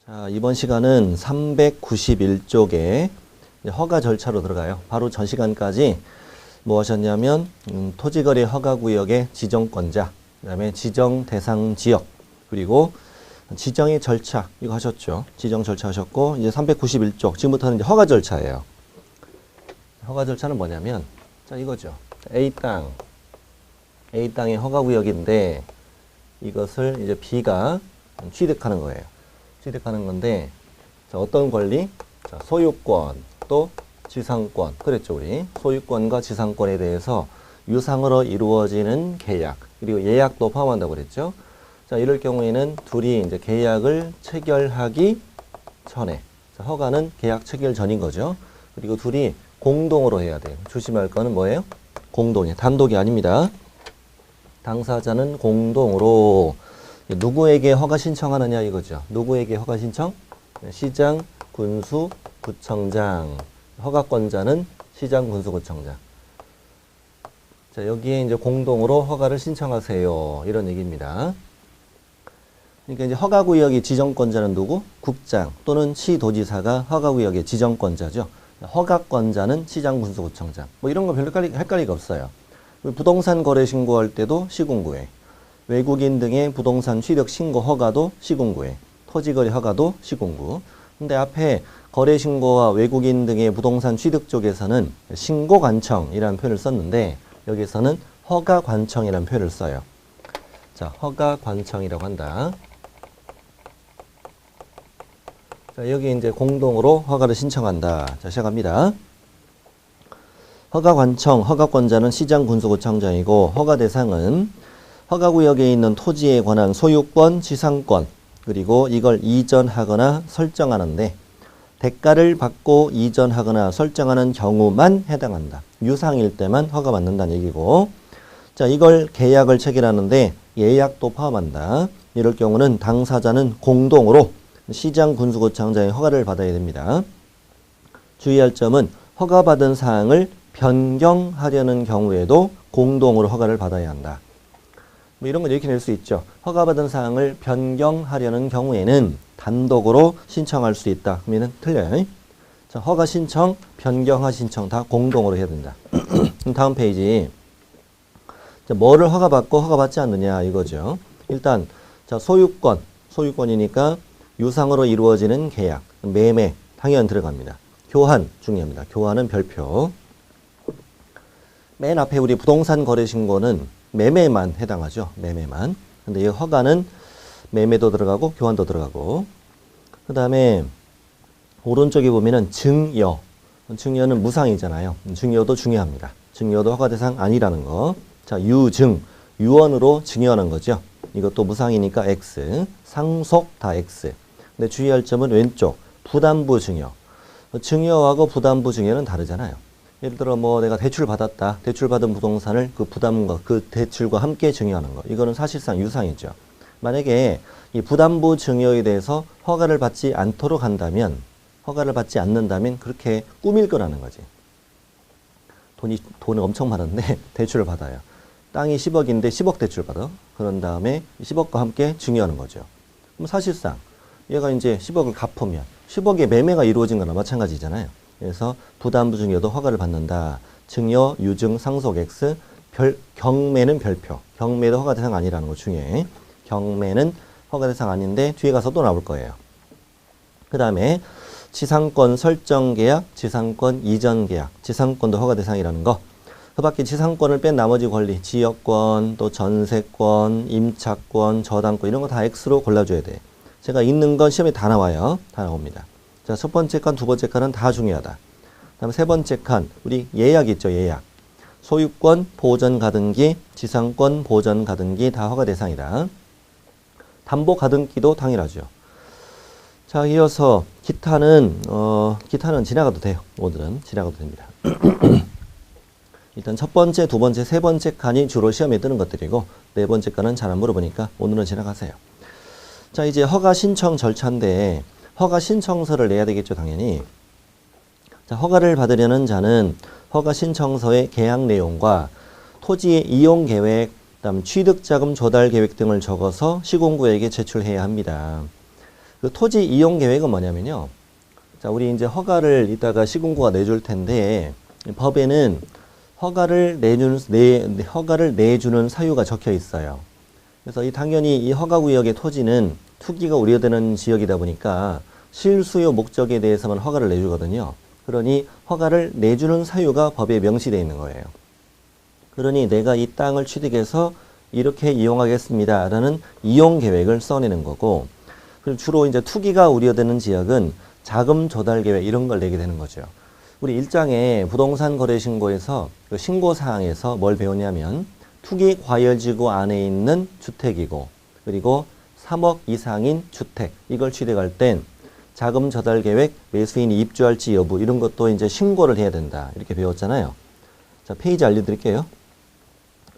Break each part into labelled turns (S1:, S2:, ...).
S1: 자, 이번 시간은 391쪽에 허가 절차로 들어가요. 바로 전 시간까지 뭐 하셨냐면 토지거래 허가구역의 지정권자, 그 다음에 지정 대상 지역, 그리고 지정의 절차 이거 하셨죠. 지정 절차 하셨고 이제 391쪽 지금부터는 이제 허가 절차예요. 허가 절차는 뭐냐면 자 이거죠. A땅의 허가구역인데 이것을 이제 B가 취득하는 거예요. 취득하는 건데 자, 어떤 권리? 자, 소유권 또 지상권 그랬죠 우리 소유권과 지상권에 대해서 유상으로 이루어지는 계약 그리고 예약도 포함한다고 그랬죠. 자 이럴 경우에는 둘이 이제 계약을 체결하기 전에 자, 허가는 계약 체결 전인 거죠. 그리고 둘이 공동으로 해야 돼요. 조심할 거는 뭐예요? 공동이 단독이 아닙니다. 당사자는 공동으로 누구에게 허가 신청하느냐 이거죠. 누구에게 허가 신청? 시장, 군수, 구청장. 허가권자는 시장, 군수, 구청장. 자, 여기에 이제 공동으로 허가를 신청하세요. 이런 얘기입니다. 그러니까 이제 허가구역의 지정권자는 누구? 국장 또는 시도지사가 허가구역의 지정권자죠. 허가권자는 시장, 군수, 구청장. 뭐 이런 거 별로 헷갈리가 없어요. 부동산 거래 신고할 때도 시군구에. 외국인 등의 부동산 취득 신고 허가도 시군구에, 토지거래 허가도 시군구. 근데 앞에 거래 신고와 외국인 등의 부동산 취득 쪽에서는 신고관청이라는 표현을 썼는데 여기서는 허가관청이라는 표현을 써요. 자, 허가관청이라고 한다. 자, 여기 이제 공동으로 허가를 신청한다. 자, 시작합니다. 허가관청, 허가권자는 시장, 군수, 구청장이고 허가 대상은 허가구역에 있는 토지에 관한 소유권, 지상권, 그리고 이걸 이전하거나 설정하는데 대가를 받고 이전하거나 설정하는 경우만 해당한다. 유상일 때만 허가받는다는 얘기고 자 이걸 계약을 체결하는데 예약도 포함한다. 이럴 경우는 당사자는 공동으로 시장, 군수구청장의 허가를 받아야 됩니다. 주의할 점은 허가받은 사항을 변경하려는 경우에도 공동으로 허가를 받아야 한다. 뭐 이런 거 이렇게 낼 수 있죠. 허가받은 사항을 변경하려는 경우에는 단독으로 신청할 수 있다. 그러면 틀려요. 자, 허가 신청, 변경하 신청 다 공동으로 해야 된다. 다음 페이지. 자, 뭐를 허가받고 허가받지 않느냐 이거죠. 일단 자, 소유권이니까 유상으로 이루어지는 계약, 매매 당연 들어갑니다. 교환 중요합니다. 교환은 별표. 맨 앞에 우리 부동산 거래 신고는 매매만 해당하죠. 매매만. 근데 이 허가는 매매도 들어가고 교환도 들어가고 그 다음에 오른쪽에 보면은 증여. 증여는 무상이잖아요. 증여도 중요합니다. 증여도 허가 대상 아니라는 거. 자, 유증. 유언으로 증여하는 거죠. 이것도 무상이니까 X. 상속 다 X. 근데 주의할 점은 왼쪽. 부담부 증여. 증여하고 부담부 증여는 다르잖아요. 예를 들어 뭐 내가 대출 받았다. 대출 받은 부동산을 그 부담과 그 대출과 함께 증여하는 거. 이거는 사실상 유상이죠. 만약에 이 부담부 증여에 대해서 허가를 받지 않도록 한다면 허가를 받지 않는다면 그렇게 꾸밀 거라는 거지. 돈이 엄청 많은데 대출을 받아요. 땅이 10억인데 10억 대출 받아. 그런 다음에 10억과 함께 증여하는 거죠. 그럼 사실상 얘가 이제 10억을 갚으면 10억의 매매가 이루어진 거나 마찬가지잖아요. 그래서 부담부 증여도 허가를 받는다. 증여, 유증, 상속 X, 경매는 별표. 경매도 허가 대상 아니라는 거 중요해. 경매는 허가 대상 아닌데 뒤에 가서 또 나올 거예요. 그 다음에 지상권 설정 계약, 지상권 이전 계약, 지상권도 허가 대상이라는 거. 그 밖에 지상권을 뺀 나머지 권리, 지역권, 또 전세권, 임차권, 저당권 이런 거 다 X로 골라줘야 돼. 제가 있는 건 시험에 다 나와요. 다 나옵니다. 자, 첫 번째 칸, 두 번째 칸은 다 중요하다. 다음 세 번째 칸, 우리 예약 있죠, 예약. 소유권, 보전 가등기, 지상권, 보전 가등기 다 허가 대상이다. 담보 가등기도 당연하죠. 자, 이어서 기타는 지나가도 돼요. 오늘은 지나가도 됩니다. 일단 첫 번째, 두 번째, 세 번째 칸이 주로 시험에 뜨는 것들이고 네 번째 칸은 잘 안 물어보니까 오늘은 지나가세요. 자, 이제 허가 신청 절차인데 허가 신청서를 내야 되겠죠, 당연히. 자, 허가를 받으려는 자는 허가 신청서의 계약 내용과 토지의 이용 계획, 그다음 취득자금 조달 계획 등을 적어서 시공구에게 제출해야 합니다. 그 토지 이용 계획은 뭐냐면요. 자, 우리 이제 허가를 이따가 시군구가 내줄 텐데, 법에는 허가를 내주는 사유가 적혀 있어요. 그래서 당연히 이 허가구역의 토지는 투기가 우려되는 지역이다 보니까 실수요 목적에 대해서만 허가를 내주거든요. 그러니 허가를 내주는 사유가 법에 명시되어 있는 거예요. 그러니 내가 이 땅을 취득해서 이렇게 이용하겠습니다 라는 이용 계획을 써내는 거고, 그리고 주로 이제 투기가 우려되는 지역은 자금 조달 계획 이런 걸 내게 되는 거죠. 우리 1장에 부동산 거래 신고에서 그 신고 사항에서 뭘 배웠냐면 투기 과열지구 안에 있는 주택이고, 그리고 3억 이상인 주택, 이걸 취득할 땐 자금 조달 계획, 매수인이 입주할지 여부 이런 것도 이제 신고를 해야 된다 이렇게 배웠잖아요. 자, 페이지 알려드릴게요.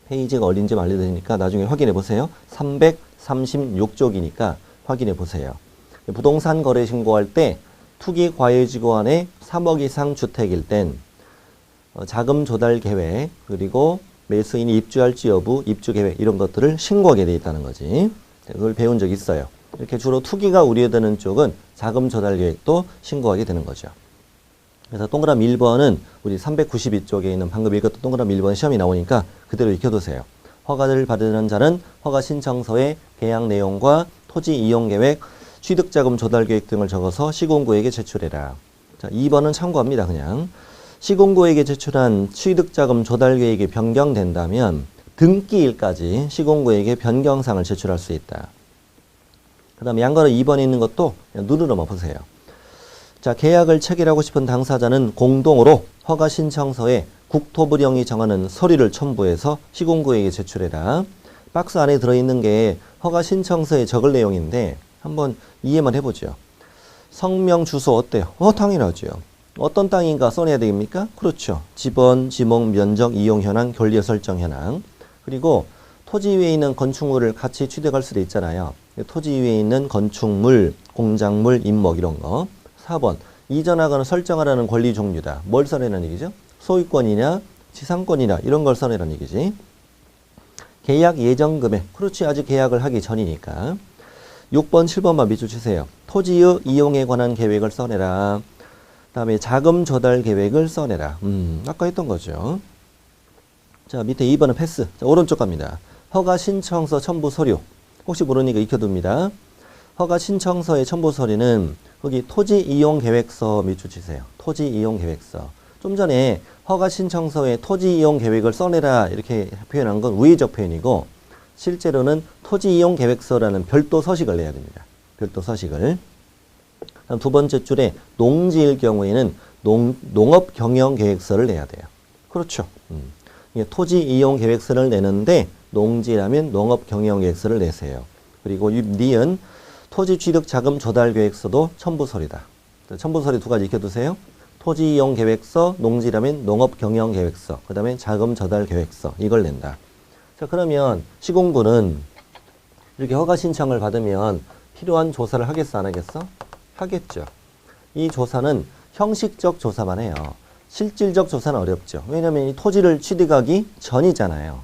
S1: 페이지가 어딘지 알려드리니까 나중에 확인해 보세요. 336쪽이니까 확인해 보세요. 부동산 거래 신고할 때 투기 과열지구 안에 3억 이상 주택일 땐 자금 조달 계획, 그리고 매수인이 입주할지 여부, 입주 계획 이런 것들을 신고하게 돼 있다는 거지. 그걸 배운 적이 있어요. 이렇게 주로 투기가 우려되는 쪽은 자금 조달 계획도 신고하게 되는 거죠. 그래서 동그라미 1번은 우리 392쪽에 있는 방금 읽었던 동그라미 1번 시험이 나오니까 그대로 익혀두세요. 허가를 받는 자는 허가 신청서의 계약 내용과 토지 이용 계획, 취득자금 조달 계획 등을 적어서 시군구에게 제출해라. 자, 2번은 참고합니다. 그냥 시군구에게 제출한 취득자금 조달 계획이 변경된다면 등기일까지 시군구에게 변경사항을 제출할 수 있다. 그 다음에 양거로 2번에 있는 것도 그냥 눈으로만 보세요. 자, 계약을 체결하고 싶은 당사자는 공동으로 허가 신청서에 국토부령이 정하는 서류를 첨부해서 시군구에게 제출해라. 박스 안에 들어있는 게 허가 신청서에 적을 내용인데 한번 이해만 해보죠. 성명, 주소 어때요? 당연하죠. 어떤 땅인가 써내야 됩니까? 그렇죠. 지번, 지목, 면적, 이용 현황, 권리 설정 현황. 그리고 토지 위에 있는 건축물을 같이 취득할 수도 있잖아요. 토지 위에 있는 건축물, 공작물, 임목 이런 거. 4번, 이전하거나 설정하라는 권리 종류다. 뭘 써내라는 얘기죠? 소유권이냐, 지상권이냐 이런 걸 써내라는 얘기지. 계약 예정 금액. 그렇지. 아직 계약을 하기 전이니까. 6번, 7번만 밑줄 치세요. 토지의 이용에 관한 계획을 써내라. 다음에 자금 조달 계획을 써내라. 아까 했던 거죠. 자, 밑에 2번은 패스. 자, 오른쪽 갑니다. 허가 신청서 첨부 서류. 혹시 모르니까 익혀둡니다. 허가 신청서의 첨부 서류는 거기 토지 이용 계획서 밑줄 치세요. 토지 이용 계획서. 좀 전에 허가 신청서에 토지 이용 계획을 써내라 이렇게 표현한 건 우회적 표현이고, 실제로는 토지 이용 계획서라는 별도 서식을 내야 됩니다. 별도 서식을. 다음 두 번째 줄에 농지일 경우에는 농업 경영 계획서를 내야 돼요. 그렇죠. 토지 이용 계획서를 내는데 농지라면 농업 경영 계획서를 내세요. 그리고 니은 토지 취득 자금 조달 계획서도 첨부 서류다. 첨부 서류 두 가지 익혀두세요. 토지 이용 계획서, 농지라면 농업 경영 계획서, 그 다음에 자금 조달 계획서 이걸 낸다. 자, 그러면 시공부는 이렇게 허가 신청을 받으면 필요한 조사를 하겠어, 안 하겠어? 하겠죠. 이 조사는 형식적 조사만 해요. 실질적 조사는 어렵죠. 왜냐하면 이 토지를 취득하기 전이잖아요.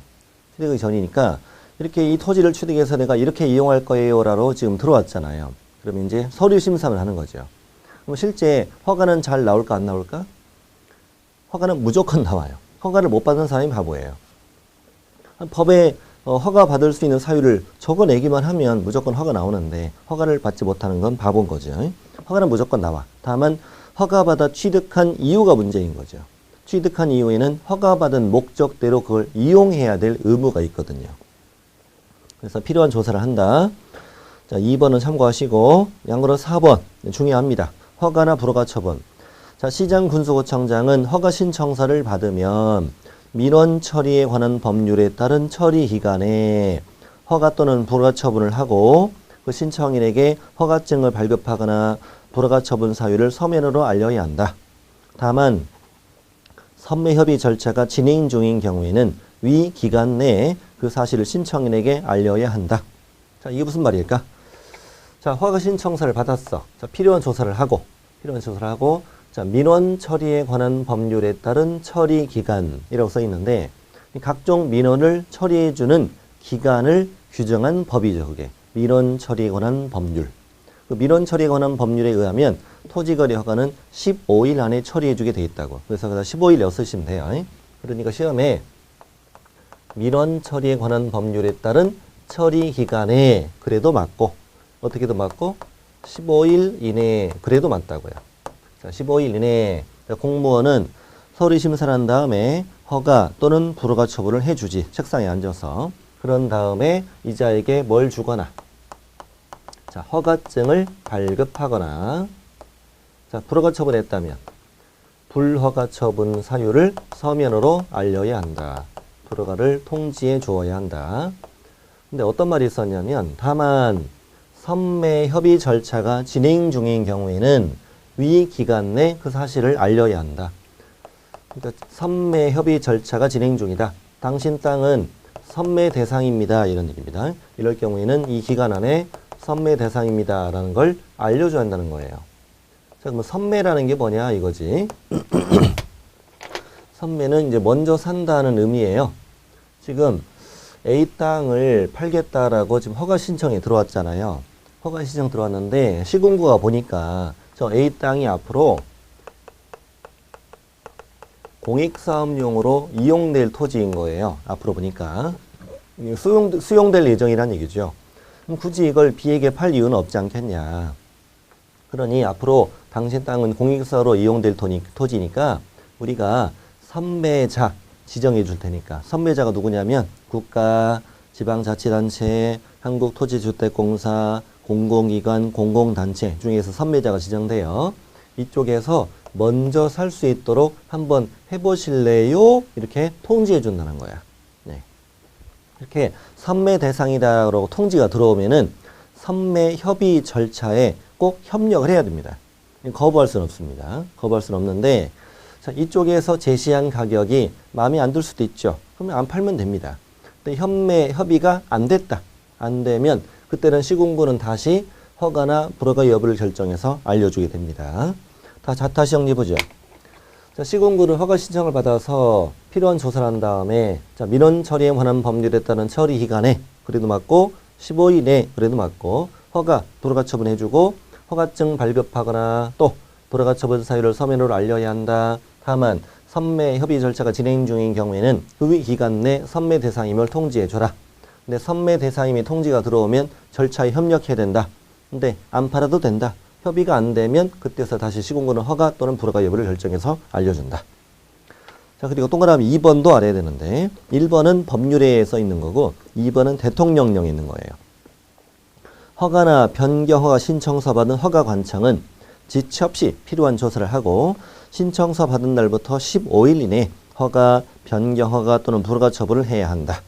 S1: 취득하기 전이니까 이렇게 이 토지를 취득해서 내가 이렇게 이용할 거예요 라고 지금 들어왔잖아요. 그러면 이제 서류 심사를 하는 거죠. 그럼 실제 허가는 잘 나올까 안 나올까? 허가는 무조건 나와요. 허가를 못 받은 사람이 바보예요. 법에 허가 받을 수 있는 사유를 적어내기만 하면 무조건 허가 나오는데 허가를 받지 못하는 건 바보인 거죠. 허가는 무조건 나와. 다만 허가받아 취득한 이유가 문제인 거죠. 취득한 이유에는 허가받은 목적대로 그걸 이용해야 될 의무가 있거든요. 그래서 필요한 조사를 한다. 자, 2번은 참고하시고 양으로 4번 중요합니다. 허가나 불허가 처분. 자, 시장군수구청장은 허가 신청서를 받으면 민원 처리에 관한 법률에 따른 처리 기간에 허가 또는 불허가 처분을 하고 그 신청인에게 허가증을 발급하거나 불허가 처분 사유를 서면으로 알려야 한다. 다만 선매 협의 절차가 진행 중인 경우에는 위 기간 내에 그 사실을 신청인에게 알려야 한다. 자, 이게 무슨 말일까? 자, 허가 신청서를 받았어. 자, 필요한 조사를 하고 자, 민원 처리에 관한 법률에 따른 처리 기간이라고 써 있는데 각종 민원을 처리해주는 기간을 규정한 법이죠. 그게 민원 처리에 관한 법률. 그 민원 처리에 관한 법률에 의하면 토지거래 허가는 15일 안에 처리해주게 돼 있다고. 그래서 15일 쓰시면 돼요. 그러니까 시험에 민원 처리에 관한 법률에 따른 처리 기간에 그래도 맞고 어떻게도 맞고 15일 이내에 그래도 맞다고요. 자, 15일 이내에 공무원은 서류 심사한 다음에 허가 또는 불허가 처분을 해주지. 책상에 앉아서. 그런 다음에 이자에게 뭘 주거나 자, 허가증을 발급하거나 자, 불허가 처분했다면 불허가 처분 사유를 서면으로 알려야 한다. 불허가를 통지해 주어야 한다. 근데 어떤 말이 있었냐면 다만 선매 협의 절차가 진행 중인 경우에는 위 기간 내 그 사실을 알려야 한다. 그러니까 선매 협의 절차가 진행 중이다. 당신 땅은 선매 대상입니다. 이런 얘기입니다. 이럴 경우에는 이 기간 안에 선매 대상입니다. 라는 걸 알려줘야 한다는 거예요. 자, 그럼 선매라는 게 뭐냐 이거지. 선매는 이제 먼저 산다는 의미예요. 지금 A 땅을 팔겠다라고 지금 허가 신청이 들어왔잖아요. 허가 신청 들어왔는데 시군구가 보니까 저 A 땅이 앞으로 공익사업용으로 이용될 토지인 거예요. 앞으로 보니까 수용될 예정이란 얘기죠. 그럼 굳이 이걸 B에게 팔 이유는 없지 않겠냐. 그러니 앞으로 당신 땅은 공익사업으로 이용될 토지니까 우리가 선매자 지정해 줄 테니까. 선매자가 누구냐면 국가, 지방자치단체, 한국토지주택공사, 공공기관, 공공단체 중에서 선매자가 지정돼요. 이쪽에서 먼저 살 수 있도록 한번 해보실래요? 이렇게 통지해 준다는 거야. 네. 이렇게 선매 대상이다라고 통지가 들어오면은 선매 협의 절차에 꼭 협력을 해야 됩니다. 거부할 수는 없습니다. 거부할 수는 없는데 자, 이쪽에서 제시한 가격이 마음에 안 들 수도 있죠. 그러면 안 팔면 됩니다. 근데 협의가 안 됐다. 안 되면 그때는 시군구는 다시 허가나 불허가 여부를 결정해서 알려주게 됩니다. 다시 정리해보죠. 자, 시군구는 허가 신청을 받아서 필요한 조사를 한 다음에 자, 민원 처리에 관한 법률에 따른 처리 기간에 그래도 맞고 15일 내 그래도 맞고 허가, 불허가 처분해주고 허가증 발급하거나 또 불허가 처분 사유를 서면으로 알려야 한다. 다만 선매 협의 절차가 진행 중인 경우에는 그 기간 내 선매 대상임을 통지해줘라. 근데 선매 대상임이 통지가 들어오면 절차에 협력해야 된다. 근데 안 팔아도 된다. 협의가 안 되면 그때서 다시 시군구는 허가 또는 불허가 여부를 결정해서 알려준다. 자, 그리고 동그라미 2번도 알아야 되는데 1번은 법률에 써 있는 거고 2번은 대통령령에 있는 거예요. 허가나 변경 허가 신청서 받은 허가관청은 지체 없이 필요한 조사를 하고 신청서 받은 날부터 15일 이내 허가, 변경 허가 또는 불허가 처분을 해야 한다.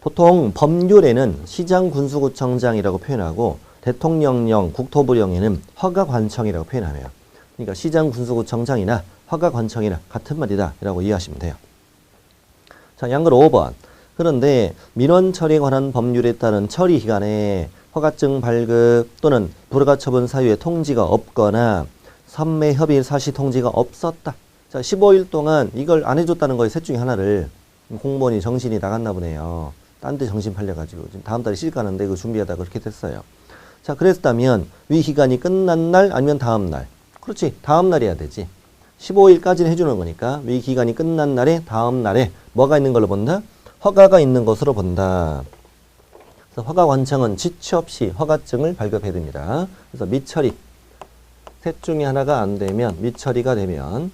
S1: 보통 법률에는 시장군수구청장이라고 표현하고 대통령령, 국토부령에는 허가관청이라고 표현하네요. 그러니까 시장군수구청장이나 허가관청이나 같은 말이다 라고 이해하시면 돼요. 자, 양글 5번. 그런데 민원 처리에 관한 법률에 따른 처리 기간에 허가증 발급 또는 불허가 처분 사유에 통지가 없거나 선매 협의 사시 통지가 없었다. 자, 15일 동안 이걸 안 해줬다는 거예요. 셋 중에 하나를. 공무원이 정신이 나갔나 보네요. 딴 데 정신 팔려가지고 지금 다음 달에 시집 가는데 그 준비하다가 그렇게 됐어요. 자, 그랬다면 위 기간이 끝난 날 아니면 다음 날. 그렇지. 다음 날이어야 되지. 15일까지는 해주는 거니까 위 기간이 끝난 날에 다음 날에 뭐가 있는 걸로 본다? 허가가 있는 것으로 본다. 그래서 허가관청은 지체 없이 허가증을 발급해야 됩니다. 그래서 미처리. 셋 중에 하나가 안 되면 미처리가 되면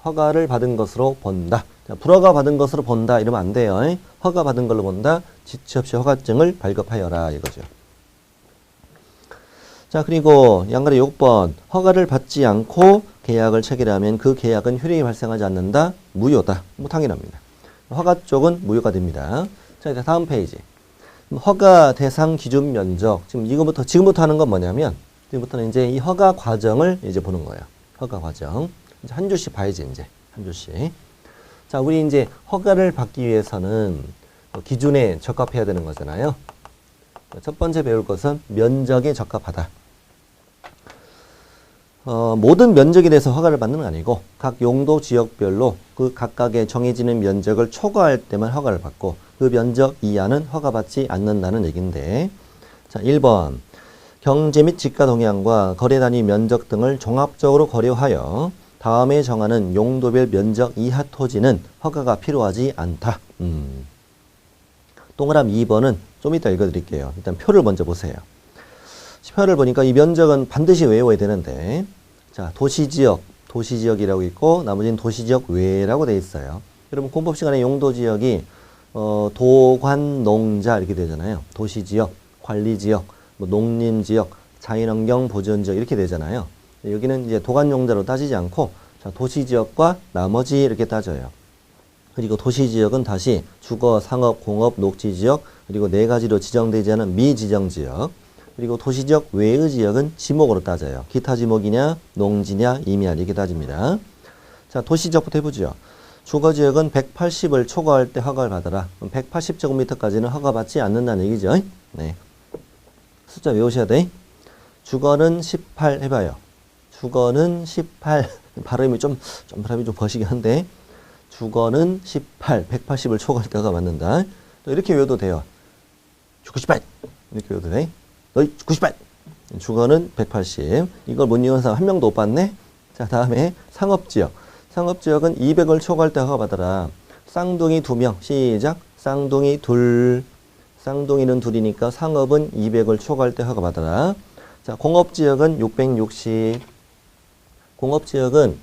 S1: 허가를 받은 것으로 본다. 자, 불허가 받은 것으로 본다 이러면 안 돼요. 허가 받은 걸로 본다. 지체 없이 허가증을 발급하여라 이거죠. 자, 그리고 양가리 6번 허가를 받지 않고 계약을 체결하면 그 계약은 효력이 발생하지 않는다. 무효다. 뭐 당연합니다. 허가 쪽은 무효가 됩니다. 자, 이제 다음 페이지. 허가 대상 기준 면적. 지금부터 하는 건 뭐냐면 지금부터는 이제 이 허가 과정을 이제 보는 거예요. 허가 과정. 이제 한 줄씩 봐야지 이제 한 줄씩. 자, 우리 이제 허가를 받기 위해서는 기준에 적합해야 되는 거잖아요. 첫 번째 배울 것은 면적에 적합하다. 모든 면적에 대해서 허가를 받는 건 아니고 각 용도 지역별로 그 각각의 정해지는 면적을 초과할 때만 허가를 받고 그 면적 이하는 허가받지 않는다는 얘기인데, 자, 1번 경제 및 지가 동향과 거래 단위 면적 등을 종합적으로 고려하여 다음에 정하는 용도별 면적 이하 토지는 허가가 필요하지 않다. 동그라미 2번은 좀 이따 읽어드릴게요. 일단 표를 먼저 보세요. 표를 보니까 이 면적은 반드시 외워야 되는데, 자, 도시지역이라고 있고 나머지는 도시지역 외라고 돼 있어요. 여러분 공법 시간에 용도지역이 도관, 농자 이렇게 되잖아요. 도시지역, 관리지역, 뭐 농림지역, 자연환경 보전지역 이렇게 되잖아요. 여기는 이제 도관용자로 따지지 않고 자, 도시지역과 나머지 이렇게 따져요. 그리고 도시지역은 다시 주거, 상업, 공업, 녹지지역 그리고 네 가지로 지정되지 않은 미지정지역 그리고 도시지역 외의 지역은 지목으로 따져요. 기타 지목이냐, 농지냐, 임야 이렇게 따집니다. 자, 도시지역부터 해보죠. 주거지역은 180을 초과할 때 허가를 받아라. 180제곱미터까지는 허가받지 않는다는 얘기죠. 네. 숫자 외우셔야 돼. 주거는 18 해봐요. 주거는 18. 발음이 좀 거시긴 한데 주거는 18. 180을 초과할 때 허가받는다. 또 이렇게 외워도 돼요. 주거 18. 이렇게 외워도 돼. 너희 98. 주거는 180. 이걸 못 이용한 사람 한 명도 못 봤네. 자, 다음에 상업지역. 상업지역은 200을 초과할 때 허가받아라. 쌍둥이 2명. 시작. 쌍둥이 둘. 쌍둥이는 둘이니까 상업은 200을 초과할 때 허가받아라. 자, 공업지역은 660. 공업지역은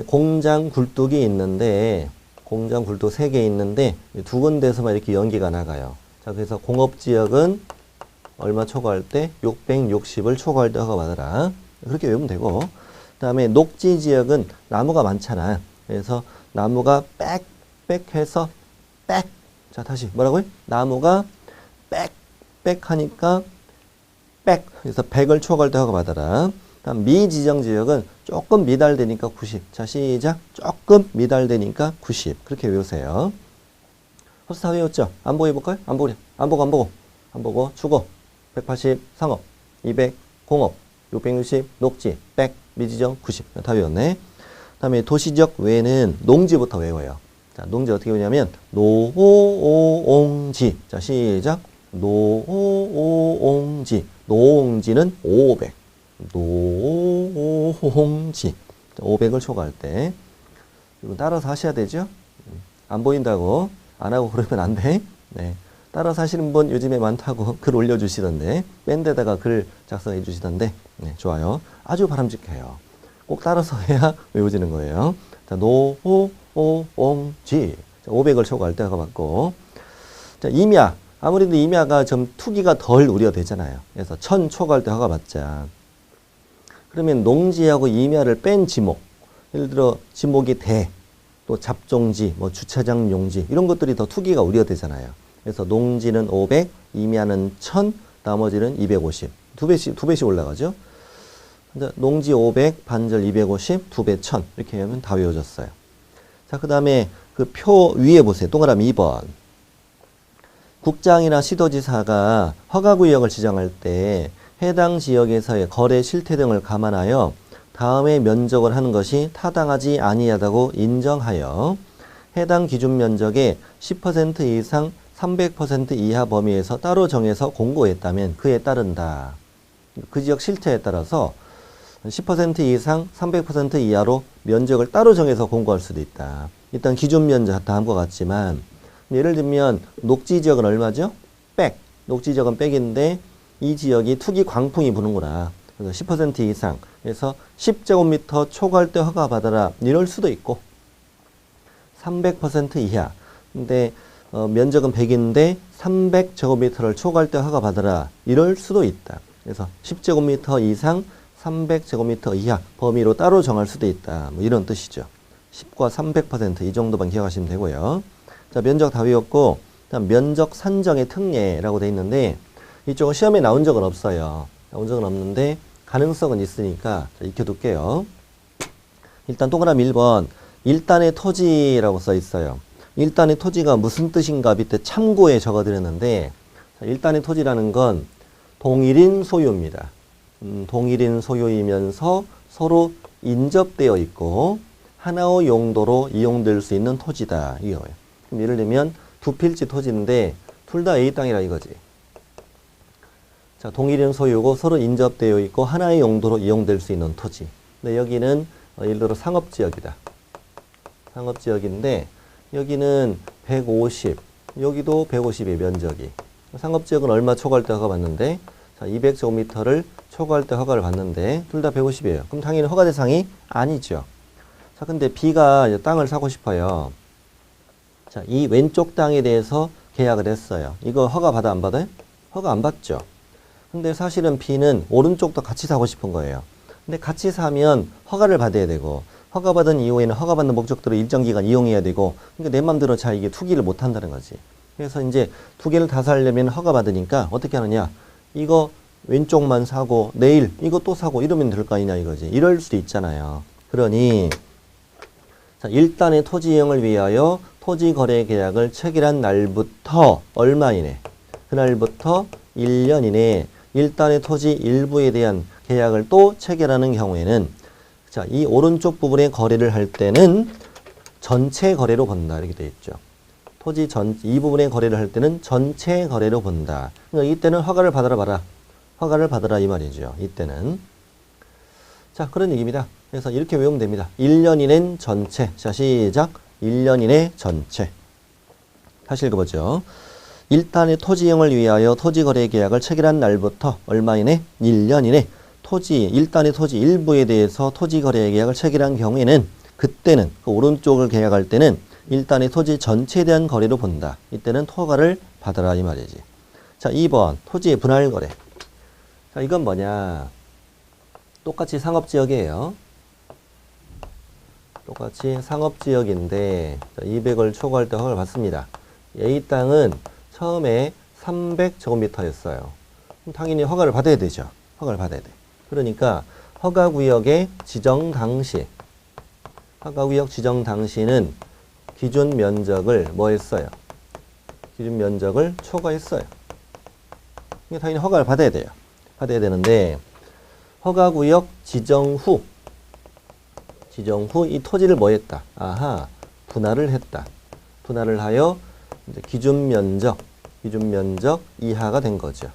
S1: 공장 굴뚝이 있는데 공장 굴뚝 3개 있는데 두 군데에서만 이렇게 연기가 나가요. 자, 그래서 공업지역은 얼마 초과할 때? 660을 초과할 때 허가받아라. 그렇게 외우면 되고. 그 다음에 녹지지역은 나무가 많잖아. 그래서 나무가 빽빽해서 빽. 자, 다시 뭐라고요? 나무가 빽빽 하니까 빽. 그래서 100을 초과할 때 허가받아라. 다음 미지정지역은 조금 미달되니까 90. 자, 시작. 조금 미달되니까 90. 그렇게 외우세요. 벌써 다 외웠죠? 안 보고 해볼까요? 안 보고. 주거. 180 상업, 200 공업, 660 녹지, 100 미지정 90. 다 외웠네. 다음에 도시지역 외에는 농지부터 외워요. 자, 농지 어떻게 외우냐면 노옹지. 자, 시작. 노옹지. 노옹지는 500. 노옹지. 500을 초과할 때. 이거 따라서 하셔야 되죠? 안 보인다고 안 하고 그러면 안 돼. 네. 따라서 하시는 분 요즘에 많다고 글 올려주시던데 밴드에다가 글 작성해 주시던데 네, 좋아요. 아주 바람직해요. 꼭 따라서 해야 외워지는 거예요. 자, 노호옹지 500을 초과할 때 허가받고 자, 임야 아무래도 임야가 좀 투기가 덜 우려되잖아요. 그래서 1000 초과할 때 허가받자. 그러면 농지하고 임야를 뺀 지목 예를 들어 지목이 대 또 잡종지 뭐 주차장 용지 이런 것들이 더 투기가 우려되잖아요. 그래서 농지는 500, 임야는 1000, 나머지는 250. 두 배씩 올라가죠. 근데 농지 500, 반절 250, 2배 1000. 이렇게 하면 다 외워졌어요. 자, 그 다음에 그 표 위에 보세요. 동그라미 2번. 국장이나 시도지사가 허가구역을 지정할 때 해당 지역에서의 거래 실태 등을 감안하여 다음의 면적을 하는 것이 타당하지 아니하다고 인정하여 해당 기준 면적의 10% 이상 300% 이하 범위에서 따로 정해서 공고했다면 그에 따른다. 그 지역 실태에 따라서 10% 이상 300% 이하로 면적을 따로 정해서 공고할 수도 있다. 일단 기준 면적 다음과 같지만 예를 들면 녹지지역은 얼마죠? 백. 녹지지역은 백인데 이 지역이 투기 광풍이 부는구나. 그래서 10% 이상. 그래서 10제곱미터 초과할 때 허가받아라. 이럴 수도 있고 300% 이하. 근데 면적은 100인데 300제곱미터를 초과할 때 허가받아라. 이럴 수도 있다. 그래서 10제곱미터 이상 300제곱미터 이하 범위로 따로 정할 수도 있다. 뭐 이런 뜻이죠. 10과 300% 이 정도만 기억하시면 되고요. 자, 면적 다 외웠고 다음 면적 산정의 특례라고 돼 있는데 이쪽은 시험에 나온 적은 없어요. 나온 적은 없는데 가능성은 있으니까 익혀둘게요. 일단 동그라미 1번 일단의 토지라고 써 있어요. 일단의 토지가 무슨 뜻인가 밑에 참고에 적어드렸는데 일단의 토지라는 건 동일인 소유입니다. 동일인 소유이면서 서로 인접되어 있고 하나의 용도로 이용될 수 있는 토지다. 이거예요. 그럼 예를 들면 두 필지 토지인데 둘 다 A 땅이라 이거지. 자, 동일한 소유고 서로 인접되어 있고 하나의 용도로 이용될 수 있는 토지. 근데 여기는 예를 들어 상업지역이다. 상업지역인데 여기는 150, 여기도 150의 면적이. 상업지역은 얼마 초과할 때 허가 받는데, 자, 200제곱미터를 초과할 때 허가를 받는데 둘 다 150이에요. 그럼 당연히 허가 대상이 아니죠. 자, 근데 B가 이제 땅을 사고 싶어요. 자, 이 왼쪽 땅에 대해서 계약을 했어요. 이거 허가 받아 안 받아요? 허가 안 받죠. 근데 사실은 B는 오른쪽도 같이 사고 싶은 거예요. 근데 같이 사면 허가를 받아야 되고, 허가받은 이후에는 허가받는 목적대로 일정 기간 이용해야 되고, 그러니까 내 맘대로 잘 이게 투기를 못 한다는 거지. 그래서 이제 두 개를 다 사려면 허가받으니까 어떻게 하느냐. 이거 왼쪽만 사고 내일 이거 또 사고 이러면 될 거 아니냐 이거지. 이럴 수도 있잖아요. 그러니 자, 일단의 토지 이용을 위하여 토지 거래 계약을 체결한 날부터 얼마 이내? 그날부터 1년 이내에 일단의 토지 일부에 대한 계약을 또 체결하는 경우에는, 자, 이 오른쪽 부분에 거래를 할 때는 전체 거래로 본다. 이렇게 되어 있죠. 토지 이 부분에 거래를 할 때는 전체 거래로 본다. 그러니까 이때는 허가를 받아라 봐라. 허가를 받아라 이 말이죠. 이때는. 자, 그런 얘기입니다. 그래서 이렇게 외우면 됩니다. 1년 이내는 전체. 자, 시작. 1년 이내 전체. 다시 읽어보죠. 일단의 토지 이용을 위하여 토지 거래 계약을 체결한 날부터 얼마 이내? 1년 이내 일단의 토지 일부에 대해서 토지 거래 계약을 체결한 경우에는, 그때는 그 오른쪽을 계약할 때는 일단의 토지 전체에 대한 거래로 본다. 이때는 허가를 받아라 이 말이지. 자, 2번 토지의 분할 거래. 자, 이건 뭐냐? 똑같이 상업지역이에요. 똑같이 상업지역인데 200을 초과할 때 허가를 받습니다. A 땅은 처음에 300제곱미터였어요. 당연히 허가를 받아야 되죠. 허가를 받아야 돼. 그러니까 허가구역의 지정 당시, 허가구역 지정 당시는 기준 면적을 뭐 했어요? 기준 면적을 초과했어요. 그러니까 당연히 허가를 받아야 돼요. 받아야 되는데 허가구역 지정 후 이 토지를 뭐 했다? 아하, 분할을 했다. 분할을 하여 이제 기준 면적 이하가 된 거죠.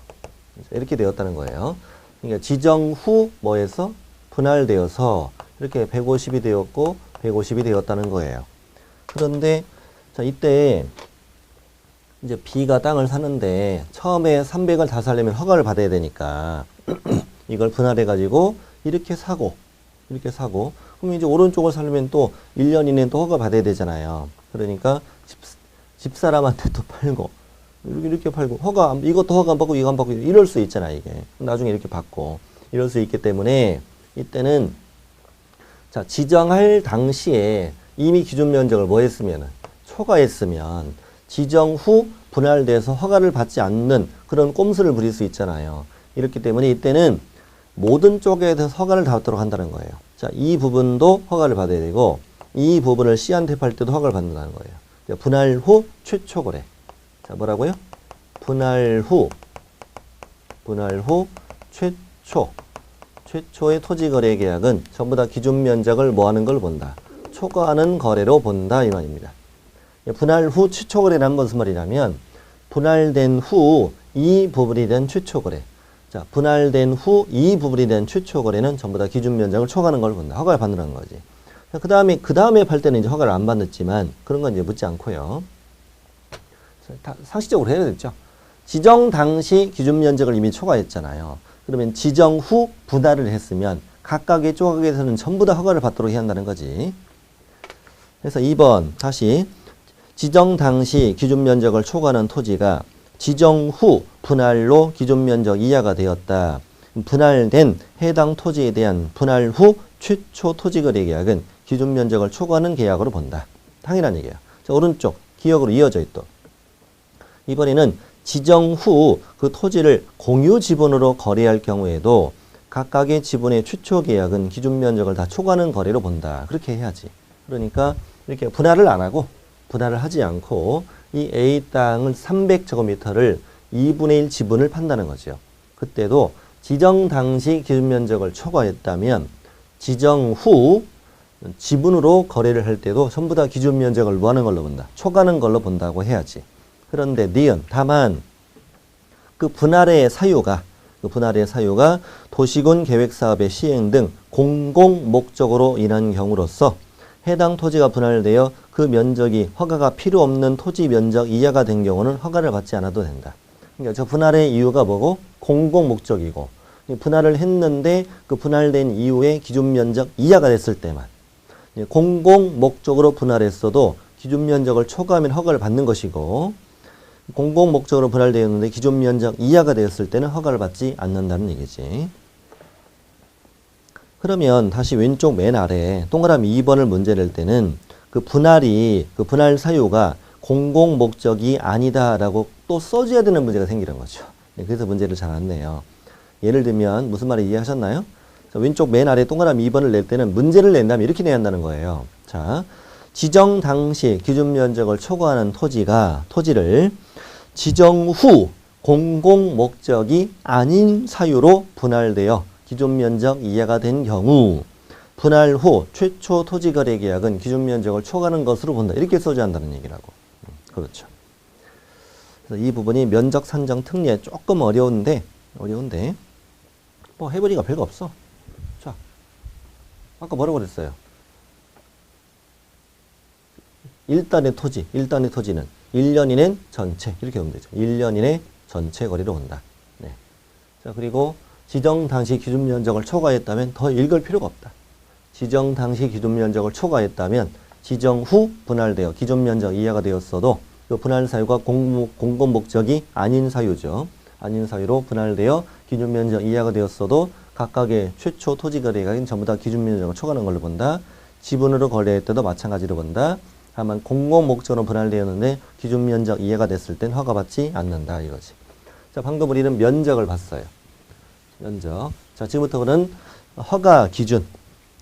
S1: 이렇게 되었다는 거예요. 그러니까 지정 후 뭐에서 분할되어서 이렇게 150이 되었고 150이 되었다는 거예요. 그런데 자, 이때 이제 B가 땅을 사는데 처음에 300을 다 사려면 허가를 받아야 되니까 이걸 분할해 가지고 이렇게 사고 그러면 이제 오른쪽을 사려면 또 1년 이내에 또 허가 받아야 되잖아요. 그러니까 집사람한테 또 팔고 이렇게 팔고 이것도 허가 안 받고 이거 안 받고 이럴 수 있잖아. 이게 나중에 이렇게 받고 이럴 수 있기 때문에 이때는 자, 지정할 당시에 이미 기준 면적을 뭐 했으면 초과했으면 지정 후 분할돼서 허가를 받지 않는 그런 꼼수를 부릴 수 있잖아요. 이렇기 때문에 이때는 모든 쪽에 대해서 허가를 받도록 한다는 거예요. 자, 이 부분도 허가를 받아야 되고 이 부분을 C한테 팔 때도 허가를 받는다는 거예요. 분할 후 최초 거래. 자, 뭐라고요? 분할 후 최초의 토지 거래 계약은 전부 다 기준 면적을 뭐 하는 걸 본다. 초과하는 거래로 본다 이 말입니다. 분할 후 최초 거래라는 건 무슨 말이냐면 분할된 후 이 부분에 대한 최초 거래. 자, 분할된 후 이 부분에 대한 최초 거래는 전부 다 기준 면적을 초과하는 걸 본다. 허가를 받는다는 거지. 그 다음에 팔 때는 이제 허가를 안 받았지만 그런 건 이제 묻지 않고요. 상식적으로 해야 되겠죠. 지정 당시 기준 면적을 이미 초과했잖아요. 그러면 지정 후 분할을 했으면 각각의 조각에서는 전부 다 허가를 받도록 해야 한다는 거지. 그래서 2번 다시 지정 당시 기준 면적을 초과하는 토지가 지정 후 분할로 기준 면적 이하가 되었다. 분할된 해당 토지에 대한 분할 후 최초 토지거래 계약은 기준 면적을 초과하는 계약으로 본다. 당연한 얘기예요. 자, 오른쪽 기역으로 이어져 있다. 이번에는 지정 후 그 토지를 공유 지분으로 거래할 경우에도 각각의 지분의 최초 계약은 기준 면적을 다 초과하는 거래로 본다. 그렇게 해야지. 그러니까 이렇게 분할을 안 하고 분할을 하지 않고 이 A 땅을 300제곱미터를 2분의 1 지분을 판다는 거죠. 그때도 지정 당시 기준 면적을 초과했다면 지정 후 지분으로 거래를 할 때도 전부 다 기준 면적을 뭐 하는 걸로 본다? 초과하는 걸로 본다고 해야지. 그런데 니은 다만 그 분할의 사유가 도시군 계획사업의 시행 등 공공 목적으로 인한 경우로서 해당 토지가 분할되어 그 면적이 허가가 필요 없는 토지 면적 이하가 된 경우는 허가를 받지 않아도 된다. 그러니까 저 분할의 이유가 뭐고? 공공 목적이고 분할을 했는데 그 분할된 이후에 기준 면적 이하가 됐을 때만 공공 목적으로 분할했어도 기준 면적을 초과하면 허가를 받는 것이고 공공 목적으로 분할되었는데 기준 면적 이하가 되었을 때는 허가를 받지 않는다는 얘기지. 그러면 다시 왼쪽 맨 아래 동그라미 2번을 문제 낼 때는 그 분할 사유가 공공 목적이 아니다라고 또 써줘야 되는 문제가 생기는 거죠. 그래서 문제를 잘 안 내요. 예를 들면 무슨 말을 이해하셨나요? 자, 왼쪽 맨 아래 동그라미 2번을 낼 때는 문제를 낸다면 이렇게 내야 한다는 거예요. 자, 지정 당시 기준 면적을 초과하는 토지를 지정 후 공공 목적이 아닌 사유로 분할되어 기준 면적 이하가 된 경우 분할 후 최초 토지 거래 계약은 기준 면적을 초과하는 것으로 본다. 이렇게 써줘야 한다는 얘기라고. 그렇죠. 그래서 이 부분이 면적 산정 특례 조금 어려운데 뭐 해보니까 별거 없어. 자, 아까 뭐라고 그랬어요? 1단의 토지는 1년 이내 전체 이렇게 보면 되죠. 1년 이내 전체 거리로 온다. 네. 자, 그리고 지정 당시 기준 면적을 초과했다면 더 읽을 필요가 없다. 지정 당시 기준 면적을 초과했다면 지정 후 분할되어 기준 면적 이하가 되었어도 그 분할 사유가 공공 목적이 아닌 사유죠. 아닌 사유로 분할되어 기준 면적 이하가 되었어도 각각의 최초 토지 거래액은 전부 다 기준 면적을 초과하는 걸로 본다. 지분으로 거래할 때도 마찬가지로 본다. 다만 공공 목적으로 분할되었는데 기준 면적 이하가 됐을 땐 허가받지 않는다 이거지. 자, 방금 우리는 면적을 봤어요. 면적. 자, 지금부터는 허가 기준.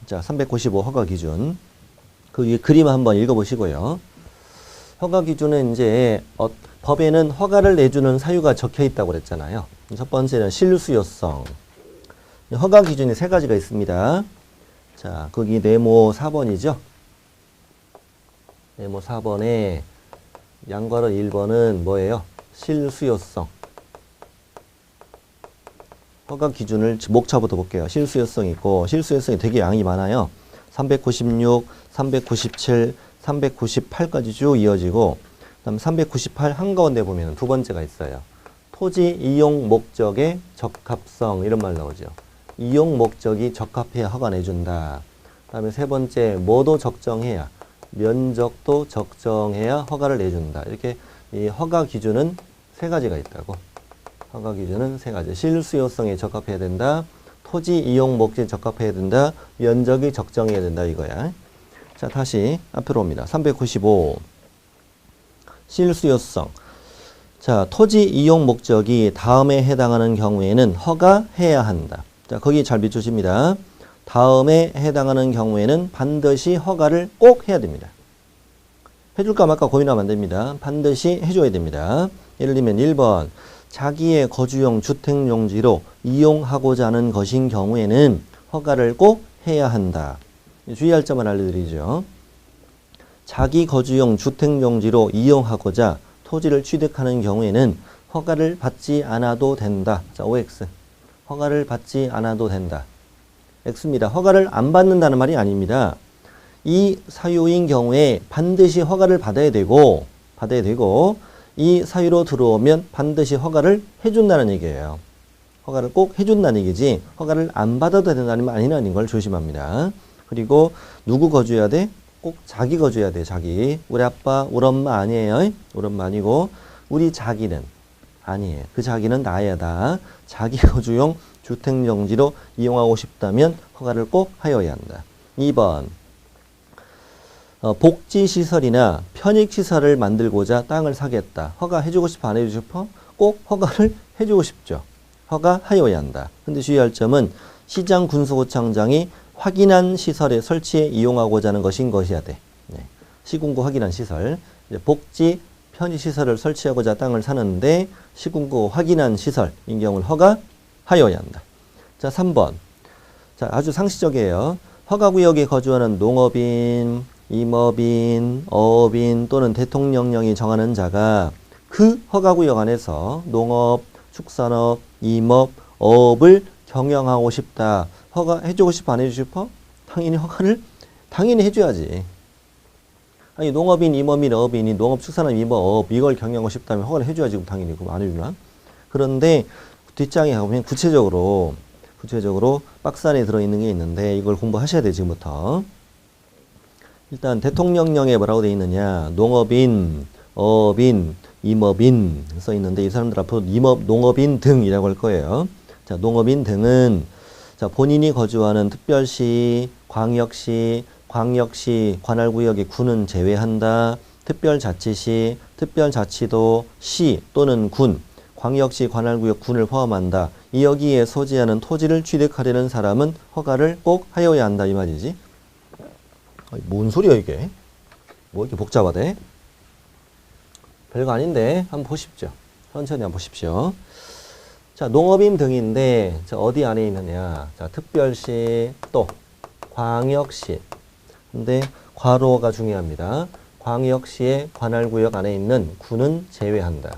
S1: 자, 395 허가 기준. 그 위에 그림 한번 읽어보시고요. 허가 기준은 이제 법에는 허가를 내주는 사유가 적혀 있다고 그랬잖아요. 첫 번째는 실수요성. 허가 기준이 세 가지가 있습니다. 자, 거기 네모 4번이죠. 네모 4번에 양괄호 1번은 뭐예요? 실수요성. 허가 기준을 목차부터 볼게요. 실수요성이 있고 실수요성이 되게 양이 많아요. 396, 397, 398까지 쭉 이어지고 그다음 398 한가운데 보면 두 번째가 있어요. 토지 이용 목적의 적합성 이런 말 나오죠. 이용 목적이 적합해야 허가 내준다. 그다음에 세 번째 뭐도 적정해야 면적도 적정해야 허가를 내준다. 이렇게 이 허가 기준은 세 가지가 있다고. 허가 기준은 세 가지. 실수요성에 적합해야 된다. 토지 이용 목적에 적합해야 된다. 면적이 적정해야 된다 이거야. 자, 다시 앞으로 옵니다. 395 실수요성. 자, 토지 이용 목적이 다음에 해당하는 경우에는 허가해야 한다. 자, 거기 잘 비추십니다. 다음에 해당하는 경우에는 반드시 허가를 꼭 해야 됩니다. 해줄까 말까 고민하면 안 됩니다. 반드시 해줘야 됩니다. 예를 들면 1번 자기의 거주용 주택용지로 이용하고자 하는 것인 경우에는 허가를 꼭 해야 한다. 주의할 점을 알려드리죠. 자기 거주용 주택용지로 이용하고자 토지를 취득하는 경우에는 허가를 받지 않아도 된다. 자, OX. 허가를 받지 않아도 된다. X입니다. 허가를 안 받는다는 말이 아닙니다. 이 사유인 경우에 반드시 허가를 받아야 되고 이 사유로 들어오면 반드시 허가를 해준다는 얘기예요. 허가를 꼭 해준다는 얘기지 허가를 안 받아도 된다는 말 아니라는 걸 조심합니다. 그리고 누구 거주해야 돼? 꼭 자기 거주해야 돼. 자기. 우리 아빠, 우리 엄마 아니에요. 우리 엄마 아니고 우리 자기는 아니에요. 그 자기는 나야 다. 자기 거주용 주택용지로 이용하고 싶다면 허가를 꼭 하여야 한다. 2번 복지시설이나 편익시설을 만들고자 땅을 사겠다. 허가 해주고 싶어? 안 해주고 싶어? 꼭 허가를 해주고 싶죠. 허가하여야 한다. 근데 주의할 점은 시장 군수구청장이 확인한 시설에 설치해 이용하고자 하는 것인 것이어야 돼. 네. 시군구 확인한 시설. 이제 복지 편의시설을 설치하고자 땅을 사는데 시군구 확인한 시설인 경우는 허가하여야 한다. 자, 3번. 자, 아주 상식적이에요. 허가구역에 거주하는 농업인, 임업인, 어업인 또는 대통령령이 정하는 자가 그 허가구역 안에서 농업, 축산업, 임업, 어업을 경영하고 싶다. 허가 해주고 싶어, 안 해주고 싶어? 당연히 허가를 당연히 해줘야지. 아니 농업인, 임업인, 어업인이 농업, 축산업, 임업, 어업 이걸 경영하고 싶다면 허가를 해줘야지. 그럼 당연히 그럼 안 해주나? 그런데 뒷장에 가보면 구체적으로 박스 안에 들어있는 게 있는데 이걸 공부하셔야 돼 지금부터. 일단 대통령령에 뭐라고 되어 있느냐. 농업인, 어업인, 임업인 써 있는데 이 사람들 앞으로 농업인 등이라고 할 거예요. 자, 농업인 등은 자, 본인이 거주하는 특별시, 광역시, 관할구역의 군은 제외한다. 특별자치시, 특별자치도, 시 또는 군, 광역시, 관할구역, 군을 포함한다. 이 여기에 소지하는 토지를 취득하려는 사람은 허가를 꼭 하여야 한다 이 말이지. 뭔 소리야 이게? 뭐 이렇게 복잡하대? 별거 아닌데 한번 보십시오. 천천히 한번 보십시오. 자, 농업인 등인데 자, 어디 안에 있느냐? 자, 특별시 또 광역시. 근데 괄호가 중요합니다. 광역시의 관할구역 안에 있는 군은 제외한다.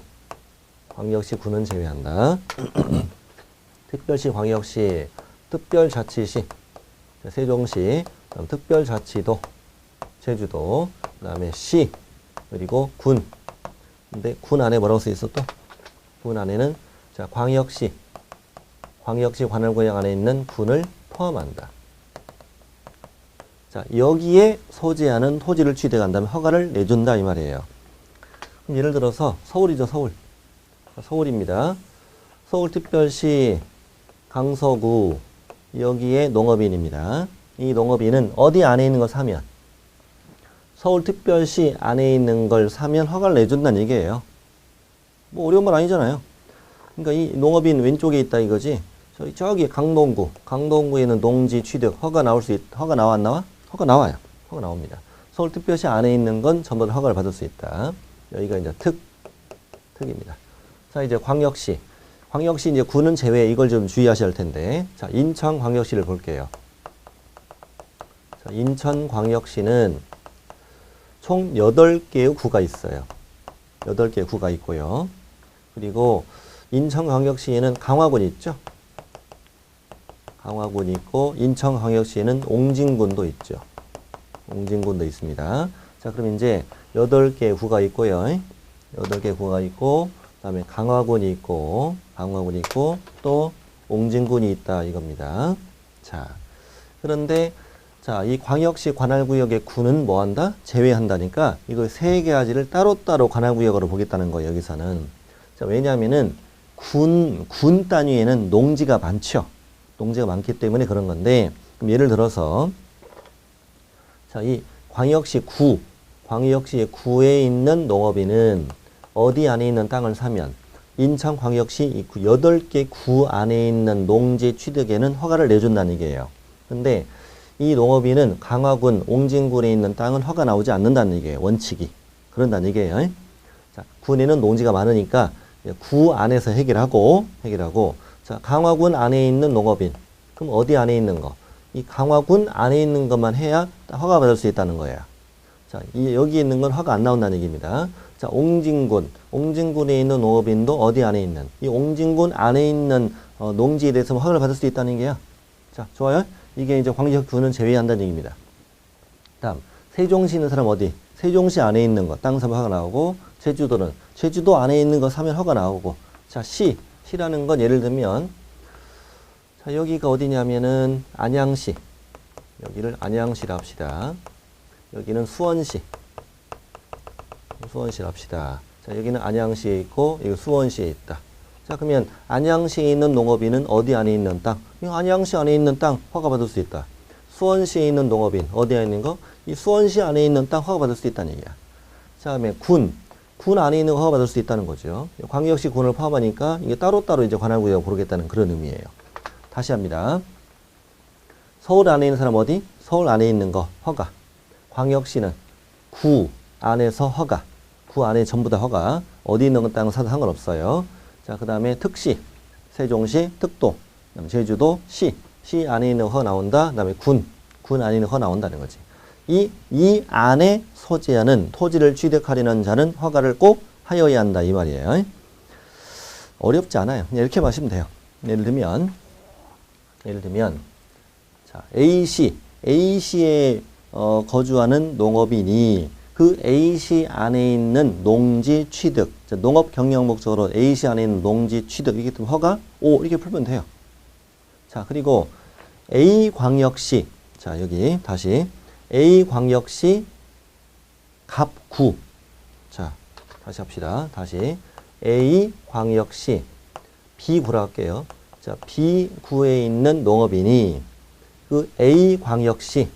S1: 광역시 군은 제외한다. 특별시, 광역시, 특별자치시, 세종시, 그다음 특별자치도, 제주도, 그 다음에 시, 그리고 군. 근데 군 안에 뭐라고 써 있어 또? 군 안에는 자, 광역시 관할구역 안에 있는 군을 포함한다. 자, 여기에 소재하는 토지를 취득한다면 허가를 내준다 이 말이에요. 그럼 예를 들어서 서울이죠, 서울. 서울입니다. 서울특별시 강서구 여기에 농업인입니다. 이 농업인은 어디 안에 있는 거 사면 서울특별시 안에 있는 걸 사면 허가를 내준다는 얘기예요. 뭐 어려운 말 아니잖아요. 그러니까 이 농업인 왼쪽에 있다 이거지. 저기 강동구에는 농지 취득 허가 허가 나와 안 나와? 허가 나와요. 허가 나옵니다. 서울특별시 안에 있는 건 전부 다 허가를 받을 수 있다. 여기가 이제 특입니다. 자, 이제 광역시 이제 구는 제외 이걸 좀 주의하셔야 할 텐데. 자, 인천광역시를 볼게요. 자, 인천광역시는 총 8개의 구가 있어요. 8개의 구가 있고요. 그리고 인천광역시에는 강화군이 있죠. 강화군이 있고 인천광역시에는 옹진군도 있죠. 옹진군도 있습니다. 자, 그럼 이제 8개의 구가 있고요. 8개의 구가 있고 그다음에 강화군이 있고 또 옹진군이 있다 이겁니다. 자, 그런데 자, 이 광역시 관할구역의 군은 뭐 한다? 제외한다니까 이거 세 가지를 따로따로 관할구역으로 보겠다는 거예요, 여기서는. 자, 왜냐하면은 군 단위에는 농지가 많죠. 농지가 많기 때문에 그런 건데, 그럼 예를 들어서 자, 이 광역시의 구에 있는 농업인은 어디 안에 있는 땅을 사면 인천광역시 8개 구 안에 있는 농지 취득에는 허가를 내준다는 얘기예요. 근데 이 농업인은 강화군, 옹진군에 있는 땅은 허가 나오지 않는다는 얘기예요. 원칙이. 그런다는 얘기예요. 자, 군에는 농지가 많으니까 구 안에서 해결하고 자, 강화군 안에 있는 농업인. 그럼 어디 안에 있는 거? 이 강화군 안에 있는 것만 해야 허가 받을 수 있다는 거예요. 자, 여기 있는 건 허가 안 나온다는 얘기입니다. 자, 옹진군에 있는 농업인도 어디 안에 있는 이 옹진군 안에 있는 농지에 대해서 허가를 받을 수 있다는 얘기야. 자, 좋아요? 이게 이제 광역구는 제외한다는 얘기입니다. 다음, 세종시 있는 사람 어디? 세종시 안에 있는 거 땅 사면 허가 나오고, 제주도는 제주도 안에 있는 거 사면 허가 나오고. 자, 시라는 건 예를 들면 자, 여기가 어디냐면은 안양시. 여기를 안양시라 합시다. 여기는 수원시라 합시다. 자, 여기는 안양시에 있고 여기 수원시에 있다. 자, 그러면 안양시에 있는 농업인은 어디 안에 있는 땅? 이 안양시 안에 있는 땅 허가받을 수 있다. 수원시에 있는 농업인 어디에 있는 거? 이 수원시 안에 있는 땅 허가받을 수 있다는 얘기야. 자, 다음에 군 안에 있는 거 허가받을 수 있다는 거죠. 광역시 군을 포함하니까 이게 따로따로 이제 관할구역을 고르겠다는 그런 의미예요. 다시 합니다. 서울 안에 있는 사람 어디? 서울 안에 있는 거 허가. 광역시는 구 안에서 허가. 구 안에 전부 다 허가. 어디 있는 땅은 사도 상관없어요. 자, 그 다음에 특시, 세종시, 특도, 제주도, 시 안에 있는 허가 나온다. 그 다음에 군 군 안에는 허 나온다는 거지. 이 안에 소지하는 토지를 취득하려는 자는 허가를 꼭 하여야 한다 이 말이에요. 어렵지 않아요. 그냥 이렇게 마시면 돼요. 예를 들면 자, A시에 거주하는 농업인이 그 A시 안에 있는 농지 취득, 농업 경영 목적으로 A시 안에 있는 농지 취득, 이게 허가 O 이렇게 풀면 돼요. 자, 그리고 A광역시, 자, 여기 다시 A광역시 갑구, 자, 다시 합시다. 다시 A광역시 B구라 할게요. 자, B구에 있는 농업인이 그 A광역시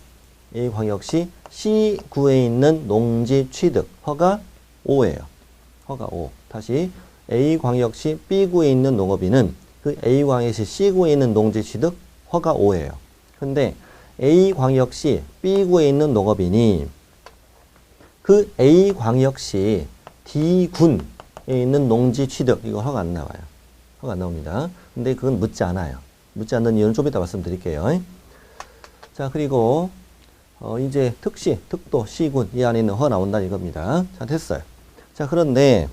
S1: C구에 있는 농지 취득 허가 O예요. 허가 O. 다시 A광역시 B구에 있는 농업인은 그 A광역시 C구에 있는 농지 취득 허가 O예요. 근데 A광역시 B구에 있는 농업인이 그 A광역시 D군에 있는 농지 취득 이거 허가 안 나와요. 허가 안 나옵니다. 근데 그건 묻지 않아요. 묻지 않는 이유는 좀 이따 말씀드릴게요. 자, 그리고 이제 특시, 특도, 시군 이 안에 있는 허가 나온다 이겁니다. 자, 됐어요. 자, 그런데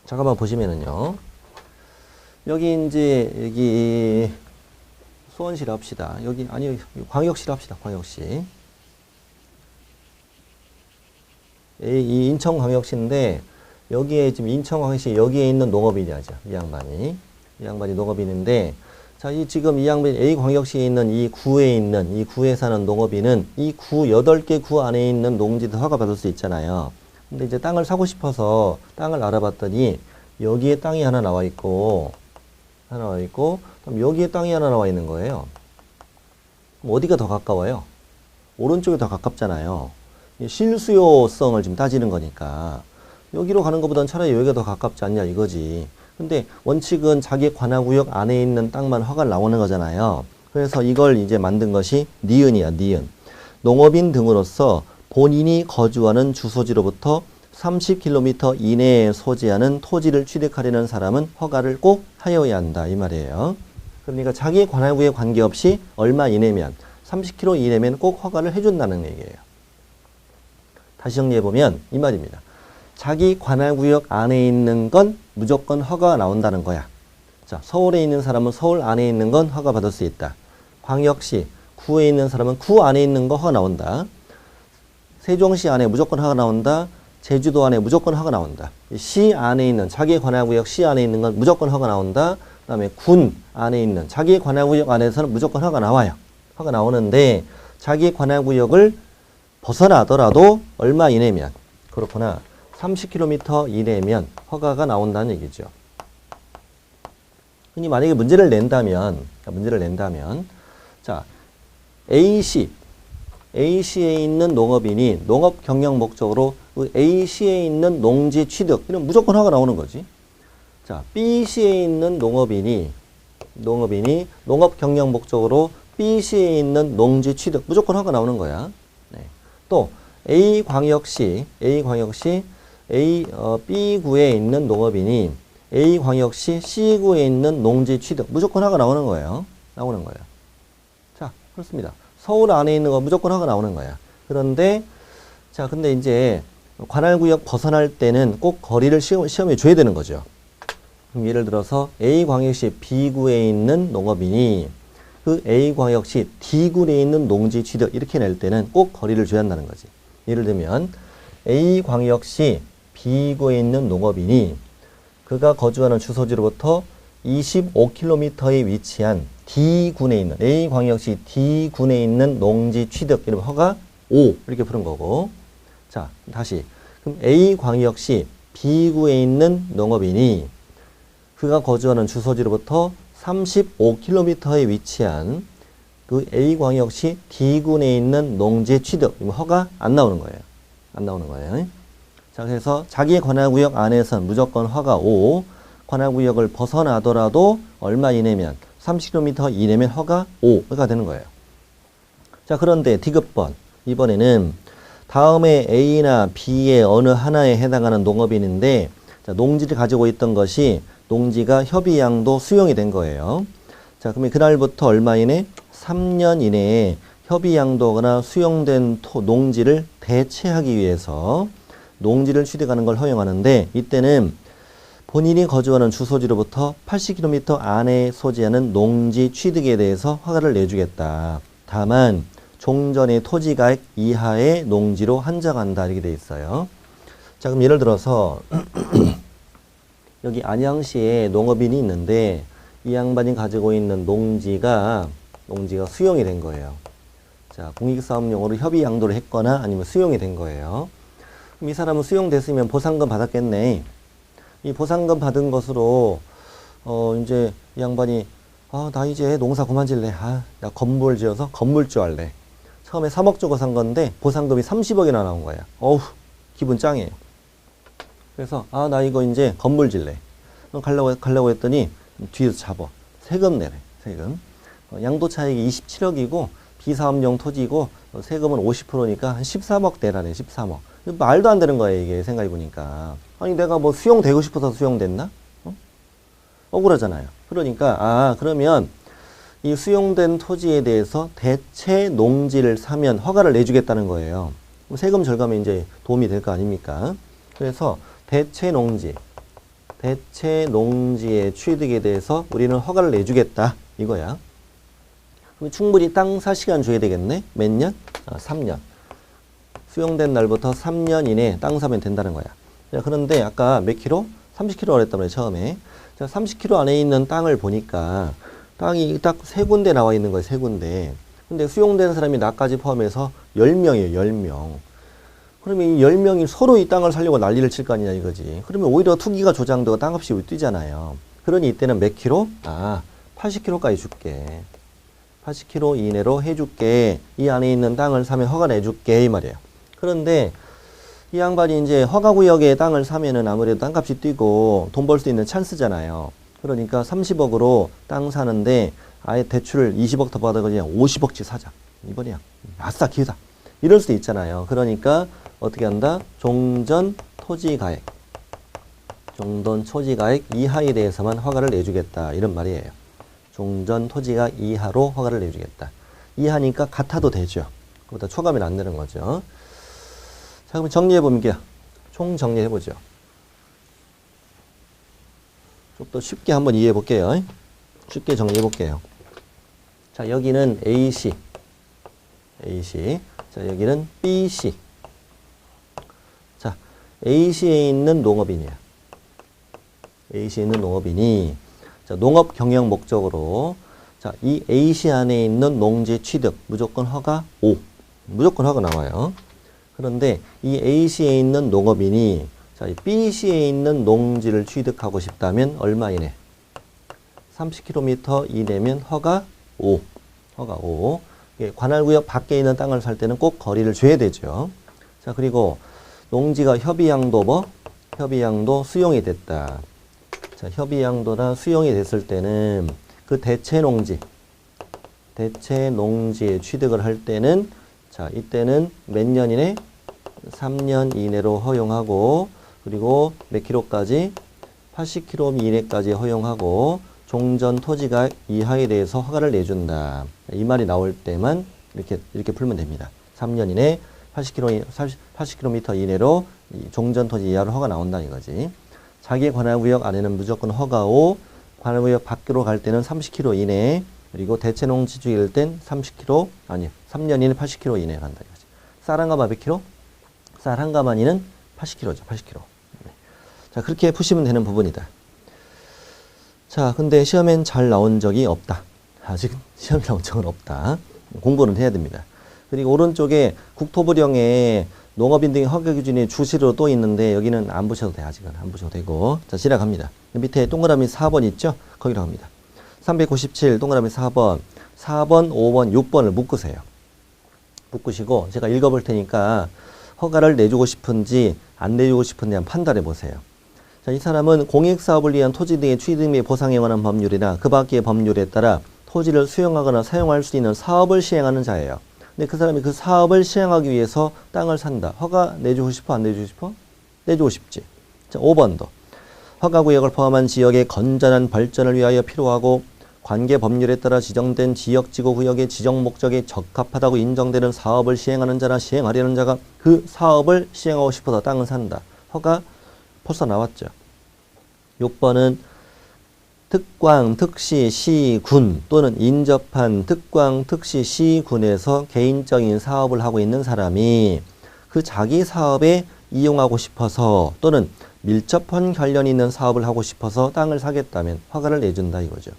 S1: 잠깐만 보시면은요. 여기 수원시를 합시다. 여기 아니 광역시를 합시다. 광역시. 이 인천광역시인데 여기에 지금 인천광역시 여기에 있는 농업인이죠. 이 양반이 농업인인데 자, 지금 이 양반이 A광역시에 있는 이 구에 사는 농업인은 이 구 8개 구 안에 있는 농지도 허가받을 수 있잖아요. 근데 이제 땅을 사고 싶어서 땅을 알아봤더니 여기에 땅이 하나 나와 있고 그럼 여기에 땅이 하나 나와 있는 거예요. 그럼 어디가 더 가까워요? 오른쪽이 더 가깝잖아요. 실수요성을 지금 따지는 거니까 여기로 가는 것보다는 차라리 여기가 더 가깝지 않냐 이거지. 근데 원칙은 자기 관할구역 안에 있는 땅만 허가를 나오는 거잖아요. 그래서 이걸 이제 만든 것이 니은이야, 니은. 농업인 등으로서 본인이 거주하는 주소지로부터 30km 이내에 소지하는 토지를 취득하려는 사람은 허가를 꼭 하여야 한다 이 말이에요. 그러니까 자기 관할구에 관계없이 얼마 이내면 30km 이내면 꼭 허가를 해준다는 얘기예요. 다시 정리해보면 이 말입니다. 자기 관할구역 안에 있는 건 무조건 허가가 나온다는 거야. 자, 서울에 있는 사람은 서울 안에 있는 건 허가 받을 수 있다. 광역시, 구에 있는 사람은 구 안에 있는 거 허가 나온다. 세종시 안에 무조건 허가 나온다. 제주도 안에 무조건 허가 나온다. 시 안에 있는, 자기 관할구역 시 안에 있는 건 무조건 허가 나온다. 그 다음에 군 안에 있는, 자기 관할구역 안에서는 무조건 허가 나와요. 허가 나오는데 자기 관할구역을 벗어나더라도 얼마 이내면, 그렇구나. 30km 이내면 허가가 나온다는 얘기죠. 흔히 만약에 문제를 낸다면, 자, A시에 있는 농업인이 농업 경영 목적으로 그 A시에 있는 농지 취득, 이런 무조건 허가 나오는 거지. 자, B시에 있는 농업인이 농업 경영 목적으로 B시에 있는 농지 취득, 무조건 허가 나오는 거야. 네. 또 A광역시 B구에 있는 농업인이 A광역시 C구에 있는 농지 취득 무조건 허가 나오는 거예요. 자, 그렇습니다. 서울 안에 있는 거 무조건 허가 나오는 거야. 그런데 자, 근데 이제 관할구역 벗어날 때는 꼭 거리를 시험에 줘야 되는 거죠. 그럼 예를 들어서 A광역시 B구에 있는 농업인이 그 A광역시 D구에 있는 농지 취득 이렇게 낼 때는 꼭 거리를 줘야 한다는 거지. 예를 들면 A광역시 B구에 있는 농업인이 그가 거주하는 주소지로부터 25km에 위치한 D군에 있는 A광역시 D군에 있는 농지 취득 이런 허가 O 이렇게 푸는 거고. 자, 다시 그럼 A광역시 B구에 있는 농업인이 그가 거주하는 주소지로부터 35km에 위치한 그 A광역시 D군에 있는 농지 취득 허가 안 나오는 거예요. 자, 그래서 자기의 관할구역 안에선 무조건 허가 O, 관할구역을 벗어나더라도 얼마 이내면 30km 이내면 허가 O가 되는 거예요. 자, 그런데 디귿번 이번에는 다음에 A나 B의 어느 하나에 해당하는 농업인인데 자, 농지를 가지고 있던 것이 농지가 협의양도 수용이 된 거예요. 자, 그러면 그날부터 얼마 이내? 3년 이내에 협의양도거나 수용된 농지를 대체하기 위해서 농지를 취득하는 걸 허용하는데 이때는 본인이 거주하는 주소지로부터 80km 안에 소지하는 농지 취득에 대해서 허가를 내주겠다. 다만 종전의 토지가액 이하의 농지로 한정한다 이렇게 돼 있어요. 자, 그럼 예를 들어서 여기 안양시에 농업인이 있는데 이 양반이 가지고 있는 농지가 수용이 된 거예요. 자, 공익사업용으로 협의 양도를 했거나 아니면 수용이 된 거예요. 그럼 이 사람은 수용됐으면 보상금 받았겠네. 이 보상금 받은 것으로 이제 이 양반이 나 이제 농사 그만 질래. 나 건물 지어서 건물주 할래. 처음에 3억 주고 산 건데 보상금이 30억이나 나온 거야. 어우, 기분 짱이에요. 그래서 나 이거 이제 건물 질래. 가려고 했더니 뒤에서 잡아. 세금 내래. 세금. 양도 차익이 27억이고 비사업용 토지고 세금은 50%니까 한 13억 내라네. 13억. 말도 안 되는 거예요, 이게 생각해 보니까. 아니 내가 뭐 수용되고 싶어서 수용됐나? 억울하잖아요. 그러니까 그러면 이 수용된 토지에 대해서 대체 농지를 사면 허가를 내주겠다는 거예요. 세금 절감에 이제 도움이 될 거 아닙니까? 그래서 대체 농지의 취득에 대해서 우리는 허가를 내주겠다 이거야. 그럼 충분히 땅 사 시간 줘야 되겠네. 몇 년? 3년. 수용된 날부터 3년 이내에 땅 사면 된다는 거야. 자, 그런데 아까 몇 킬로? 30킬로 그랬단 말이에요, 처음에. 자, 30킬로 안에 있는 땅을 보니까 땅이 딱 세 군데 나와 있는 거예요, 세 군데. 근데 수용된 사람이 나까지 포함해서 10명이에요, 10명. 그러면 이 10명이 서로 이 땅을 살려고 난리를 칠 거 아니냐 이거지. 그러면 오히려 투기가 조장되고 땅값이 뛰잖아요. 그러니 이때는 몇 킬로? 80킬로까지 줄게. 80킬로 이내로 해줄게. 이 안에 있는 땅을 사면 허가 내줄게. 이 말이에요. 그런데 이 양반이 이제 허가구역에 땅을 사면은 아무래도 땅값이 뛰고 돈 벌 수 있는 찬스잖아요. 그러니까 30억으로 땅 사는데 아예 대출을 20억 더 받아 그냥 50억치 사자. 이번이야. 아싸 기회다. 이럴 수도 있잖아요. 그러니까 어떻게 한다? 종전 토지가액 이하에 대해서만 허가를 내주겠다. 이런 말이에요. 종전 토지가 이하로 허가를 내주겠다. 이하니까 같아도 되죠. 그보다 초과하면 안 되는 거죠. 자, 그럼 정리해볼게요. 총 정리해보죠. 좀 더 쉽게 한번 이해해볼게요. 쉽게 정리해볼게요. 자, 여기는 AC. 자, 여기는 BC. 자, AC에 있는 농업인이야. AC에 있는 농업인이 자, 농업 경영 목적으로 자, 이 AC 안에 있는 농지 취득 무조건 허가 5. 무조건 허가 나와요. 그런데 이 A시에 있는 농업인이 자, 이 B시에 있는 농지를 취득하고 싶다면 얼마 이내? 30km 이내면 허가 5. 허가 5. 관할구역 밖에 있는 땅을 살 때는 꼭 거리를 줘야 되죠. 자, 그리고 농지가 협의양도 수용이 됐다. 자, 협의양도나 수용이 됐을 때는 그 대체 농지에 취득을 할 때는 자, 이때는 몇 년 이내? 3년 이내로 허용하고 그리고 몇 킬로까지? 80km 이내까지 허용하고 종전 토지가 이하에 대해서 허가를 내준다. 이 말이 나올 때만 이렇게 풀면 됩니다. 3년 이내 80km 이내로 종전 토지 이하로 허가 나온다 이거지. 자기 관할구역 안에는 무조건 허가 5, 관할구역 밖으로 갈 때는 30km 이내, 그리고 대체 농지주일 땐 3년 이내 80km 이내에 간다 이거지. 쌀 한 가마 몇 킬로? 쌀 한 가마니는 80kg죠, 80kg. 자, 그렇게 푸시면 되는 부분이다. 자, 근데 시험엔 잘 나온 적이 없다. 아직 시험 나온 적은 없다. 공부는 해야 됩니다. 그리고 오른쪽에 국토부령에 농업인 등의 허가 기준이 주시로 또 있는데 여기는 안 보셔도 돼. 아직은 안 보셔도 되고. 자, 시작합니다. 밑에 동그라미 4번 있죠? 거기로 갑니다. 397 동그라미 4번, 4번, 5번, 6번을 묶으세요. 묶으시고 제가 읽어볼 테니까 허가를 내주고 싶은지 안 내주고 싶은지 한번 판단해 보세요. 자, 이 사람은 공익사업을 위한 토지 등의 취득 및 보상에 관한 법률이나 그 밖의 법률에 따라 토지를 수용하거나 사용할 수 있는 사업을 시행하는 자예요. 근데 그 사람이 그 사업을 시행하기 위해서 땅을 산다. 허가 내주고 싶어? 안 내주고 싶어? 내주고 싶지. 자, 5번도. 허가구역을 포함한 지역의 건전한 발전을 위하여 필요하고 관계 법률에 따라 지정된 지역지구구역의 지정 목적에 적합하다고 인정되는 사업을 시행하는 자나 시행하려는 자가 그 사업을 시행하고 싶어서 땅을 산다. 허가 벌써 나왔죠. 6번은 특광, 특시, 시, 군 또는 인접한 특광, 특시, 시, 군에서 개인적인 사업을 하고 있는 사람이 그 자기 사업에 이용하고 싶어서 또는 밀접한 관련이 있는 사업을 하고 싶어서 땅을 사겠다면 허가를 내준다 이거죠.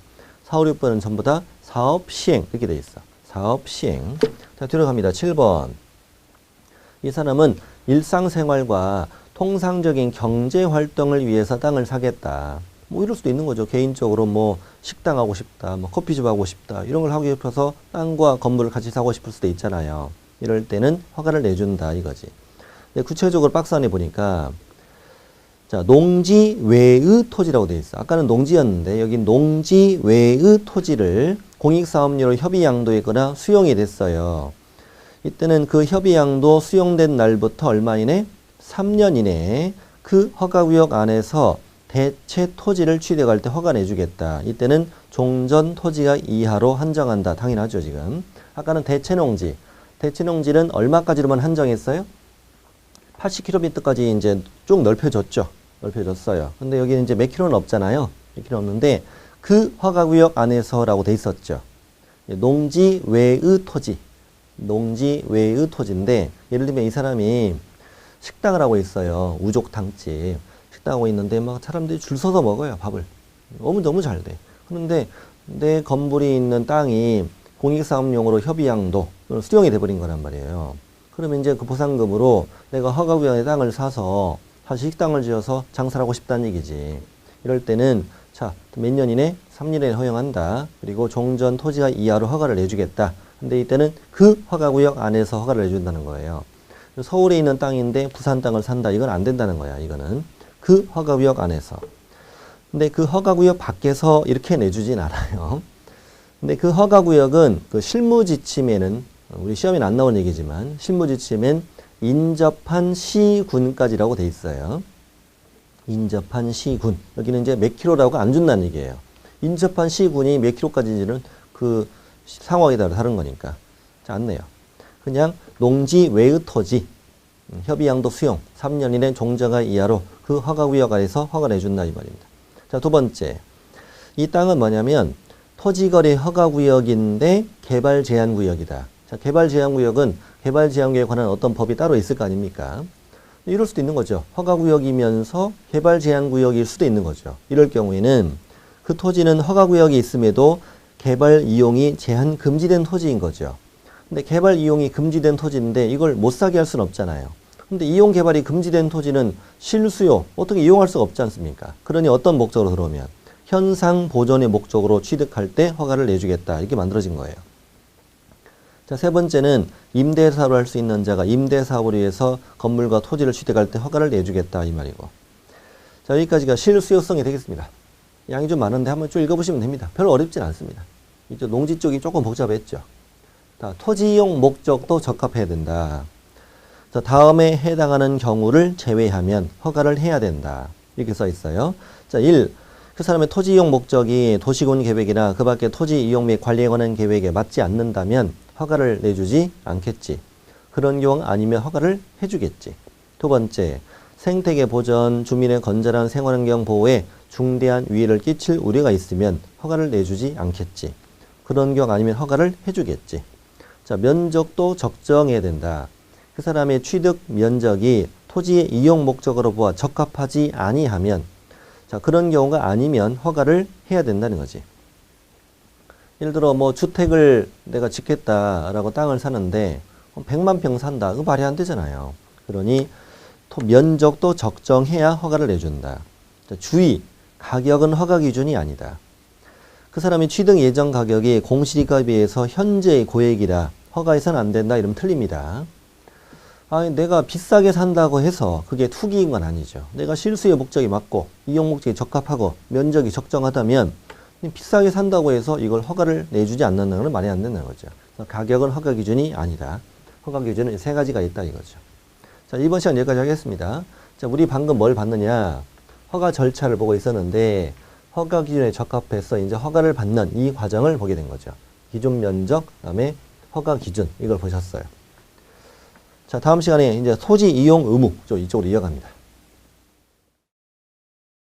S1: 4, 5, 6번은 전부 다 사업 시행 이렇게 돼 있어. 사업 시행. 자, 뒤로 갑니다. 7번. 이 사람은 일상생활과 통상적인 경제 활동을 위해서 땅을 사겠다. 뭐 이럴 수도 있는 거죠. 개인적으로 뭐 식당 하고 싶다, 뭐 커피숍 하고 싶다 이런 걸 하고 싶어서 땅과 건물을 같이 사고 싶을 수도 있잖아요. 이럴 때는 허가를 내준다 이거지. 근데 구체적으로 박스 안에 보니까 자, 농지 외의 토지라고 되어 있어. 아까는 농지였는데 여기 농지 외의 토지를 공익사업료로 협의양도했거나 수용이 됐어요. 이때는 그 협의양도 수용된 날부터 얼마 이내? 3년 이내에 그 허가구역 안에서 대체 토지를 취득할 때 허가 내주겠다. 이때는 종전 토지가 이하로 한정한다. 당연하죠 지금. 아까는 대체농지. 대체농지는 얼마까지로만 한정했어요? 80km까지 이제 쭉 넓혀졌죠. 넓혀졌어요. 근데 여기는 이제 몇 킬로는 없잖아요. 몇 킬로 없는데 그 허가구역 안에서라고 돼 있었죠. 농지 외의 토지. 농지 외의 토지인데 예를 들면 이 사람이 식당을 하고 있어요. 우족탕집. 식당하고 있는데 막 사람들이 줄 서서 먹어요. 밥을. 너무 잘 돼. 그런데 내 건물이 있는 땅이 공익사업용으로 협의양도 수용이 돼버린 거란 말이에요. 그러면 이제 그 보상금으로 내가 허가구역에 땅을 사서 다시 식당을 지어서 장사를 하고 싶다는 얘기지. 이럴 때는 자, 몇 년 이내? 3년 이내 허용한다. 그리고 종전 토지가 이하로 허가를 내주겠다. 근데 이때는 그 허가구역 안에서 허가를 내준다는 거예요. 서울에 있는 땅인데 부산 땅을 산다. 이건 안 된다는 거야. 이거는 그 허가구역 안에서. 근데 그 허가구역 밖에서 이렇게 내주진 않아요. 근데 그 허가구역은 그 실무지침에는 우리 시험에는 안 나온 얘기지만 실무지침엔 인접한 시군까지라고 돼 있어요. 인접한 시군. 여기는 이제 몇 킬로라고 안 준다는 얘기예요. 인접한 시군이 몇 킬로까지인지는 그 상황에 따라 다른 거니까. 자, 않네요. 그냥 농지 외의 토지, 협의양도 수용, 3년 이내 종자가 이하로 그 허가구역 안에서 허가 내준다 이 말입니다. 자, 두 번째. 이 땅은 뭐냐면 토지거래 허가구역인데 개발제한구역이다. 자, 개발제한구역은 개발제한구역에 관한 어떤 법이 따로 있을 거 아닙니까? 이럴 수도 있는 거죠. 허가구역이면서 개발제한구역일 수도 있는 거죠. 이럴 경우에는 그 토지는 허가구역이 있음에도 개발 이용이 제한 금지된 토지인 거죠. 근데 개발 이용이 금지된 토지인데 이걸 못 사게 할 수는 없잖아요. 근데 이용 개발이 금지된 토지는 실수요. 어떻게 이용할 수가 없지 않습니까? 그러니 어떤 목적으로 들어오면 현상 보존의 목적으로 취득할 때 허가를 내주겠다. 이렇게 만들어진 거예요. 자, 세 번째는 임대사업을 할 수 있는 자가 임대사업을 위해서 건물과 토지를 취득할 때 허가를 내주겠다. 이 말이고. 자, 여기까지가 실수요성이 되겠습니다. 양이 좀 많은데 한번 쭉 읽어보시면 됩니다. 별로 어렵진 않습니다. 이쪽 농지 쪽이 조금 복잡했죠. 자, 토지 이용 목적도 적합해야 된다. 자, 다음에 해당하는 경우를 제외하면 허가를 해야 된다. 이렇게 써 있어요. 자, 1. 그 사람의 토지 이용 목적이 도시군 계획이나 그 밖의 토지 이용 및 관리에 관한 계획에 맞지 않는다면 허가를 내주지 않겠지. 그런 경우 아니면 허가를 해주겠지. 두 번째, 생태계 보전, 주민의 건전한 생활환경 보호에 중대한 위해를 끼칠 우려가 있으면 허가를 내주지 않겠지. 그런 경우 아니면 허가를 해주겠지. 자, 면적도 적정해야 된다. 그 사람의 취득 면적이 토지의 이용 목적으로 보아 적합하지 아니하면 자, 그런 경우가 아니면 허가를 해야 된다는 거지. 예를 들어 뭐 주택을 내가 짓겠다라고 땅을 사는데 100만 평 산다. 그거 말이 안 되잖아요. 그러니 면적도 적정해야 허가를 내준다. 자, 주의, 가격은 허가 기준이 아니다. 그 사람이 취득 예정 가격이 공시지가에 비해서 현재의 고액이다. 허가해서는 안 된다. 이러면 틀립니다. 아니, 내가 비싸게 산다고 해서 그게 투기인 건 아니죠. 내가 실수의 목적이 맞고 이용 목적이 적합하고 면적이 적정하다면 비싸게 산다고 해서 이걸 허가를 내주지 않는다는 건 말이 안 된다는 거죠. 가격은 허가 기준이 아니다. 허가 기준은 세 가지가 있다 이거죠. 자, 이번 시간 여기까지 하겠습니다. 자, 우리 방금 뭘 봤느냐? 허가 절차를 보고 있었는데 허가 기준에 적합해서 이제 허가를 받는 이 과정을 보게 된 거죠. 기존 면적, 그다음에 허가 기준 이걸 보셨어요. 자, 다음 시간에 이제 토지 이용 의무 이쪽으로 이어갑니다.